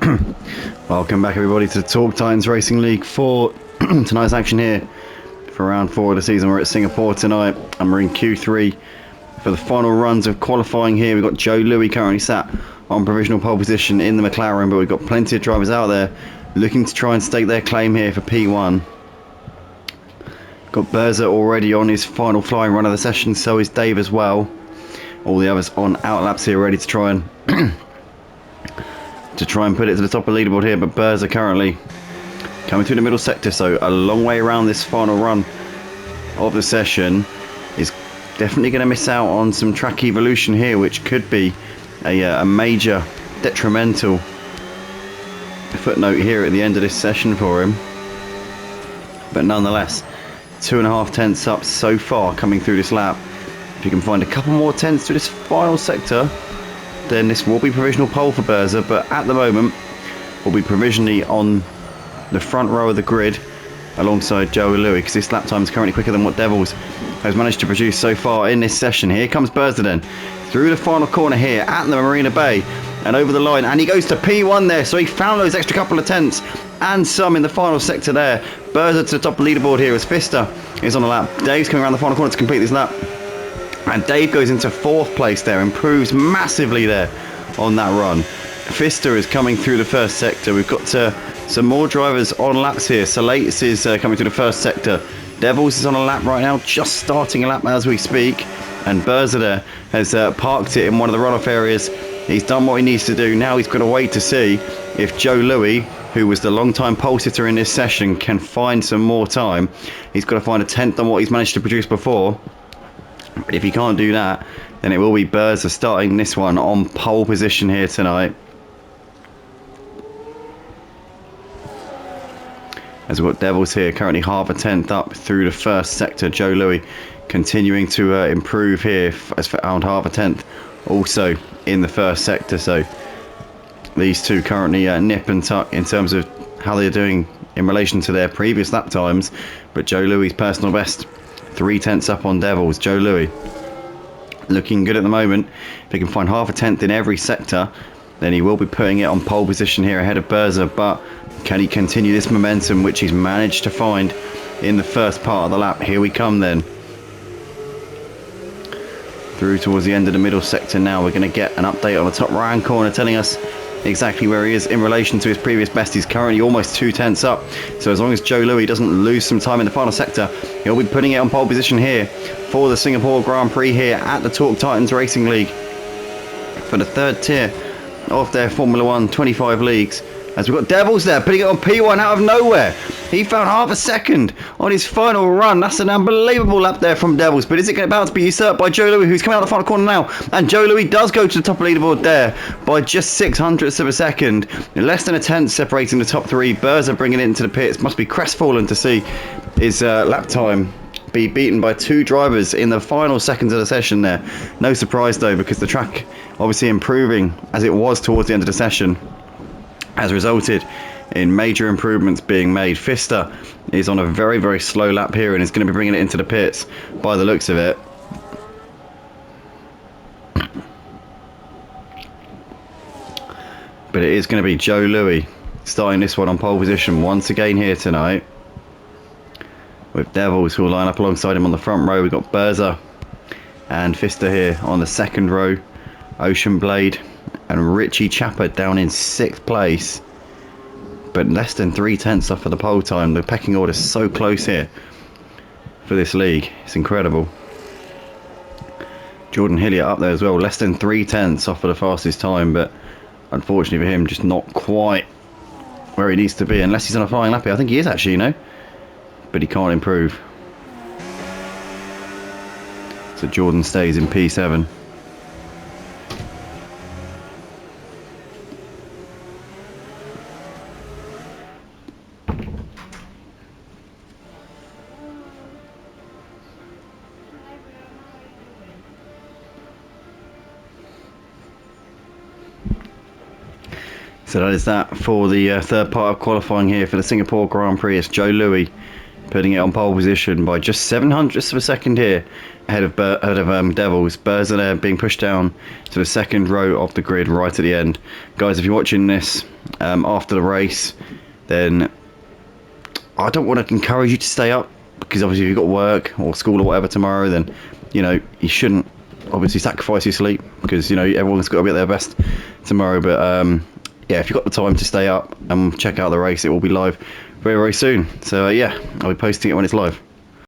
Welcome back everybody to the Talk Titans Racing League for tonight's action here for round 4 of the season. We're at Singapore tonight and we're in Q3 for the final runs of qualifying here. We've got Joe Louis currently sat on provisional pole position in the McLaren, but we've got plenty of drivers out there looking to try and stake their claim here for P1. Got Berza already on his final flying run of the session, so is Dave as well. All the others on out laps here ready to try and put it to the top of the leaderboard here, but Berza currently coming through the middle sector, so a long way around this final run of the session. Is definitely going to miss out on some track evolution here, which could be a major detrimental footnote here at the end of this session for him. But nonetheless, 2.5 tenths up so far coming through this lap. If you can find a couple more tenths through this final sector, then this will be provisional pole for Berza, but at the moment will be provisionally on the front row of the grid alongside Joe Louis, because this lap time is currently quicker than what Devils has managed to produce so far in this session. Here comes Berza then through the final corner here at the Marina Bay and over the line, and he goes to P1 there, so he found those extra couple of tenths and some in the final sector there. Berza to the top of the leaderboard here as Pfister is on the lap. Dave's coming around the final corner to complete this lap, and Dave goes into 4th place there, improves massively there on that run. Pfister is coming through the first sector. We've got some more drivers on laps here. Salates is coming through the first sector. Devils is on a lap right now, just starting a lap as we speak. And Berza there has parked it in one of the runoff areas. He's done what he needs to do. Now he's got to wait to see if Joe Louis, who was the long-time pole sitter in this session, can find some more time. He's got to find a tenth on what he's managed to produce before. But if he can't do that, then it will be Berza starting this one on pole position here tonight. As we've got Devils here currently half a tenth up through the first sector. Joe Louis continuing to improve here as found half a tenth also in the first sector. So these two currently nip and tuck in terms of how they're doing in relation to their previous lap times. But Joe Louis' personal best, 3 tenths up on Devils. Joe Louis looking good at the moment. If he can find half a tenth in every sector, then he will be putting it on pole position here ahead of Berza. But can he continue this momentum which he's managed to find in the first part of the lap? Here we come then. Through towards the end of the middle sector now. We're going to get an update on the top right hand corner telling us exactly where he is in relation to his previous best. He's currently almost 2 tenths up. So as long as Joe Louis doesn't lose some time in the final sector, he'll be putting it on pole position here for the Singapore Grand Prix here at the Talk Titans Racing League for the 3rd tier of their Formula 1 25 leagues. As we've got Devils there putting it on P1 out of nowhere. He found half a second on his final run. That's an unbelievable lap there from Devils. But is it about to be usurped by Joe Louis, who's coming out the final corner now? And Joe Louis does go to the top of the leaderboard there by just 0.06 of a second. Less than a tenth separating the top 3. Berza bringing it into the pits. Must be crestfallen to see his lap time be beaten by 2 drivers in the final seconds of the session there. No surprise though, because the track obviously improving as it was towards the end of the session has resulted in major improvements being made. Pfister is on a very, very slow lap here and is going to be bringing it into the pits by the looks of it. But it is going to be Joe Louis starting this one on pole position once again here tonight, with Devils who will line up alongside him on the front row. We've got Berza and Pfister here on the 2nd row. Ocean Blade and Richie Chapper down in 6th place, but less than 3 tenths off of the pole time. The pecking order is so close here for this league. It's incredible. Jordan Hillier up there as well, less than 3 tenths off of the fastest time, but unfortunately for him, just not quite where he needs to be, unless he's on a flying lap here. I think he is actually, you know, but he can't improve. So Jordan stays in P7. So that is that for the 3rd part of qualifying here for the Singapore Grand Prix. It's Joe Louis putting it on pole position by just 700ths of a second here, ahead of Devils. Burrs are being pushed down to the second row of the grid right at the end. Guys, if you're watching this after the race, then I don't want to encourage you to stay up, because obviously if you've got work or school or whatever tomorrow, then you know you shouldn't obviously sacrifice your sleep, because you know everyone's got to be at their best tomorrow. But yeah, if you've got the time to stay up and check out the race, it will be live very, very soon. So yeah, I'll be posting it when it's live.